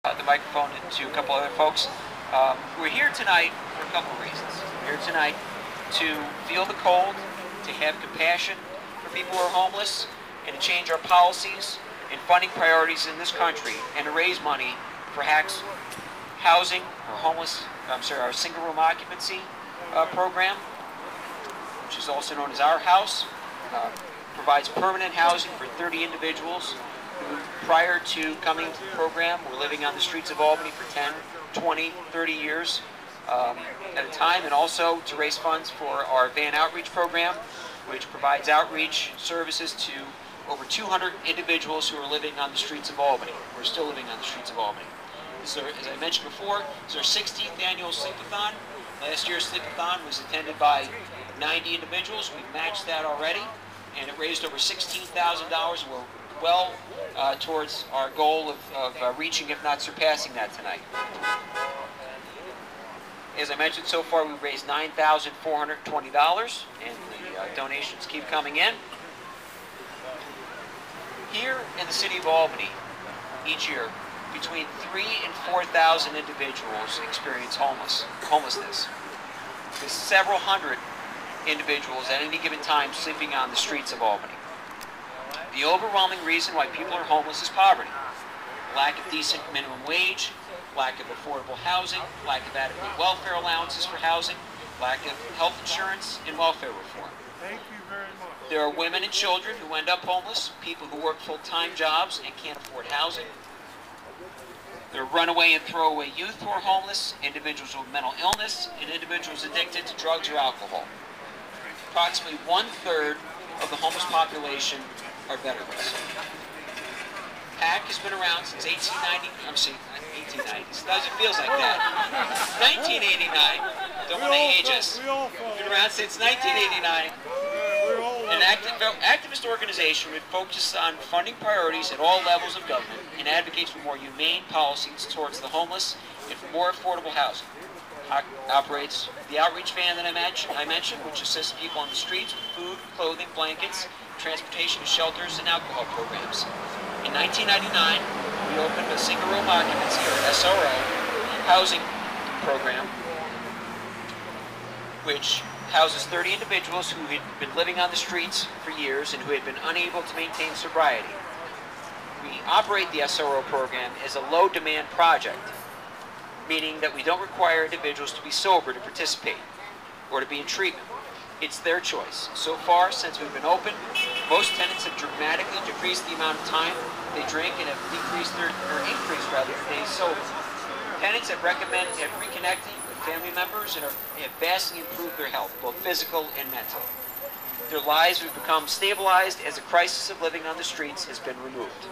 the microphone to a couple other folks. We're here tonight for a couple of reasons. We're here tonight to feel the cold, to have compassion for people who are homeless, and to change our policies and funding priorities in this country, and to raise money for HAC's housing, our single room occupancy program, which is also known as Our House. Provides permanent housing for 30 individuals who, prior to coming to the program, were living on the streets of Albany for 10, 20, 30 years at a time, and also to raise funds for our van outreach program, which provides outreach services to over 200 individuals who are living on the streets of Albany, who are still living on the streets of Albany. So, as I mentioned before, it's our 16th annual Sleep-a-thon. Last year's Sleep-a-thon was attended by 90 individuals. We've matched that already, and it raised over $16,000. We're well towards our goal of reaching, if not surpassing that tonight. As I mentioned, so far we've raised $9,420, and the donations keep coming in. Here in the city of Albany, each year, between 3,000 and 4,000 individuals experience homelessness. There's several hundred individuals at any given time sleeping on the streets of Albany. The overwhelming reason why people are homeless is poverty. Lack of decent minimum wage, lack of affordable housing, lack of adequate welfare allowances for housing, lack of health insurance, and welfare reform. Thank you very much. There are women and children who end up homeless, people who work full-time jobs and can't afford housing. There are runaway and throwaway youth who are homeless, individuals with mental illness, and individuals addicted to drugs or alcohol. Approximately 1/3 of the homeless population are veterans. HAC has been around since 1890s. It feels like that. 1989. Don't want to age us. Been around since 1989. An activist organization that focuses on funding priorities at all levels of government and advocates for more humane policies towards the homeless and for more affordable housing. HAC operates the outreach van that I mentioned, which assists people on the streets with food, clothing, blankets, transportation to shelters, and alcohol programs. In 1999, we opened a single-room occupancy, or SRO, housing program, which houses 30 individuals who had been living on the streets for years and who had been unable to maintain sobriety. We operate the SRO program as a low-demand project, meaning that we don't require individuals to be sober to participate or to be in treatment. It's their choice. So far, since we've been open, most tenants have dramatically decreased the amount of time they drink and have increased their days sober. Tenants have reconnecting with family members and have vastly improved their health, both physical and mental. Their lives have become stabilized as the crisis of living on the streets has been removed.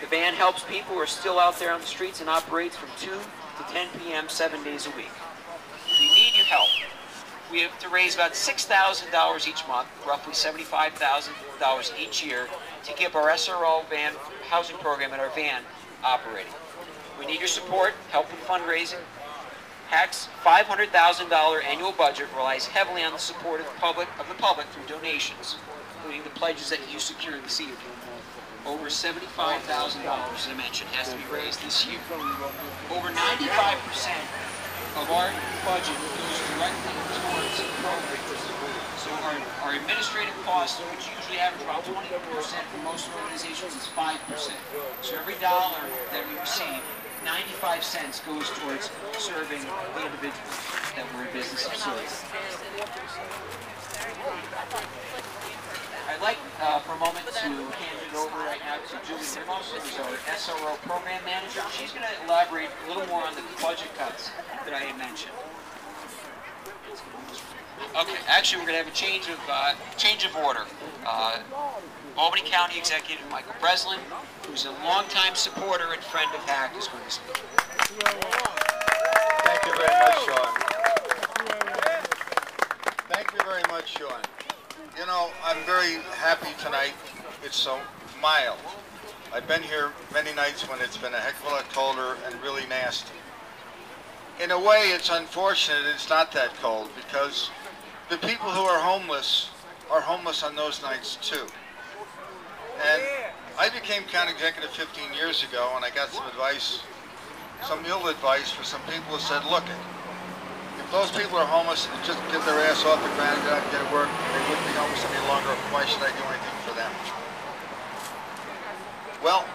The van helps people who are still out there on the streets and operates from 2 to 10 p.m. 7 days a week. We need your help. We have to raise about $6,000 each month, roughly $75,000 each year, to keep our SRO van housing program and our van operating. We need your support, help in fundraising. HAC's $500,000 annual budget relies heavily on the support of the public through donations, including the pledges that you secure this evening. Over $75,000, as I mentioned, has to be raised this year. Over 95% of our budget goes directly towards programs. So our administrative costs, which usually average about 20% for most organizations, is 5%. So every dollar that we receive, 95 cents goes towards serving the individuals that we're in business of serving. I'd like for a moment to hand it over right now to Julie Nimos, who's our SRO program manager. She's going to elaborate a little more on the budget cuts that I had mentioned. Okay, actually we're going to have a change of order. Albany County Executive Michael Breslin, who's a longtime supporter and friend of HAC, is going to speak. Thank you very much, Sean. Thank you very much, Sean. You know, I'm very happy tonight. It's so mild. I've been here many nights when it's been a heck of a lot colder and really nasty. In a way, it's unfortunate it's not that cold, because the people who are homeless on those nights too. And I became county executive 15 years ago, and I got some advice some ill advice for some people who said, look, if those people are homeless, just get their ass off the ground and get out and get to work, they wouldn't be homeless any longer. Why should I do anything for them? Well,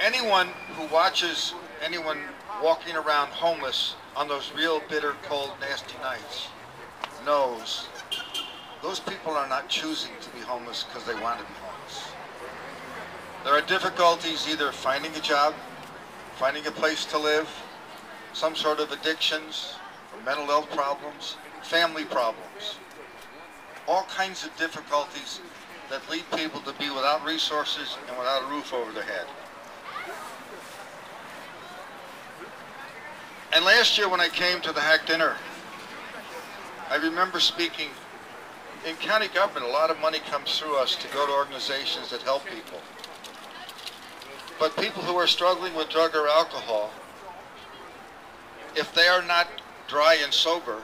anyone who watches anyone walking around homeless on those real bitter, cold, nasty nights knows those people are not choosing to be homeless because they want to be homeless. There are difficulties either finding a job, finding a place to live, some sort of addictions, or mental health problems, family problems. All kinds of difficulties that lead people to be without resources and without a roof over their head. And last year when I came to the Hack Dinner, I remember speaking, in county government, a lot of money comes through us to go to organizations that help people. But people who are struggling with drug or alcohol, if they are not dry and sober,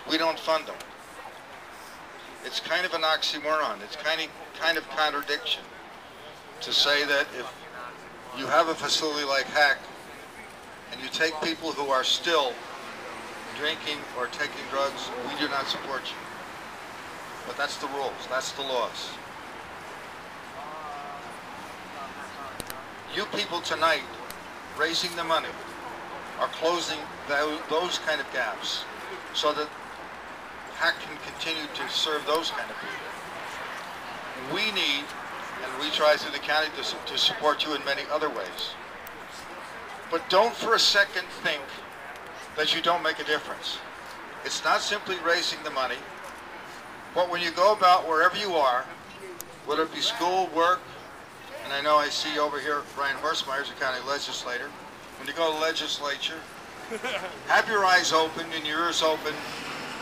we don't fund them. It's kind of an oxymoron. It's kind of contradiction to say that if you have a facility like Hack and you take people who are still drinking or taking drugs, we do not support you. But that's the rules, that's the laws. You people tonight, raising the money, are closing those kind of gaps so that Hack can continue to serve those kind of people. We need, and we try through the county to support you in many other ways. But don't for a second think that you don't make a difference. It's not simply raising the money, but when you go about wherever you are, whether it be school, work, and I know I see over here Brian Horstmeyer's a county legislator. When you go to the legislature, have your eyes open and your ears open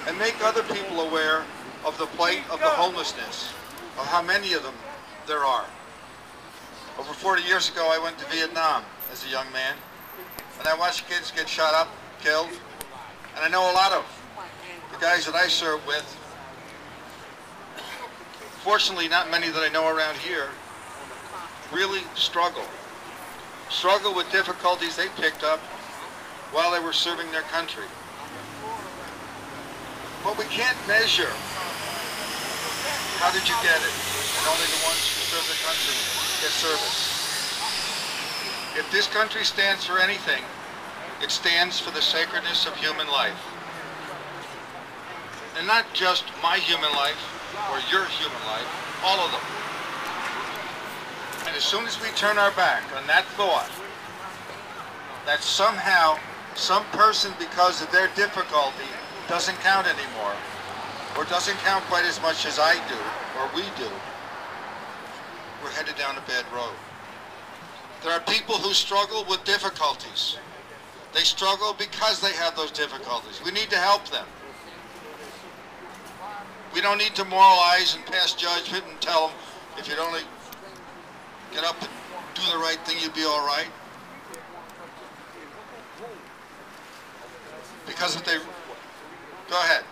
and make other people aware of the plight of the homelessness, of how many of them there are. Over 40 years ago, I went to Vietnam as a young man, and I watched kids get shot up, killed, and I know a lot of the guys that I served with. Fortunately, not many that I know around here really struggle with difficulties they picked up while they were serving their country. But we can't measure how did you get it, and only the ones who serve the country get service. If this country stands for anything, it stands for the sacredness of human life. And not just my human life, or your human life, all of them. And as soon as we turn our back on that thought, that somehow some person, because of their difficulty, doesn't count anymore, or doesn't count quite as much as I do, or we do, we're headed down a bad road. There are people who struggle with difficulties. They struggle because they have those difficulties. We need to help them. We don't need to moralize and pass judgment and tell them, if you'd only get up and do the right thing, you'd be all right. Because if they... Go ahead.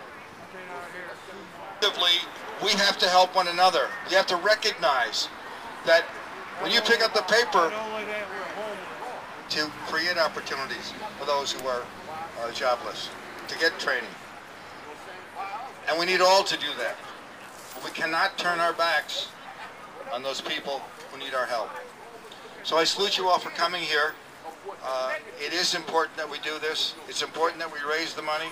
We have to help one another. We have to recognize that when you pick up the paper, to create opportunities for those who are jobless, to get training. And we need all to do that. But we cannot turn our backs on those people who need our help. So I salute you all for coming here. It is important that we do this. It's important that we raise the money,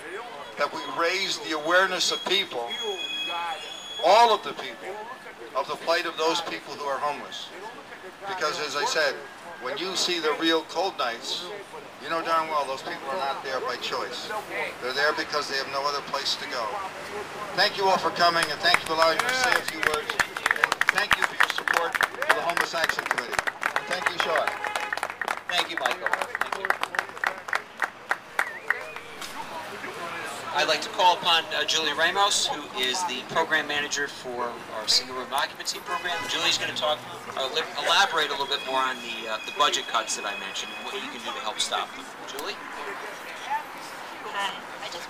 that we raise the awareness of people, all of the people, of the plight of those people who are homeless. Because as I said, when you see the real cold nights, you know darn well those people are not there by choice. They're there because they have no other place to go. Thank you all for coming, and thank you for allowing me to say a few words. And thank you for your support for the Homeless Action Committee. And thank you, Sean. Thank you, Michael. Thank you. I'd like to call upon Julie Ramos, who is the program manager for our single room occupancy program. Julie's going to talk, elaborate a little bit more on the budget cuts that I mentioned and what you can do to help stop them. Julie? Hi, I just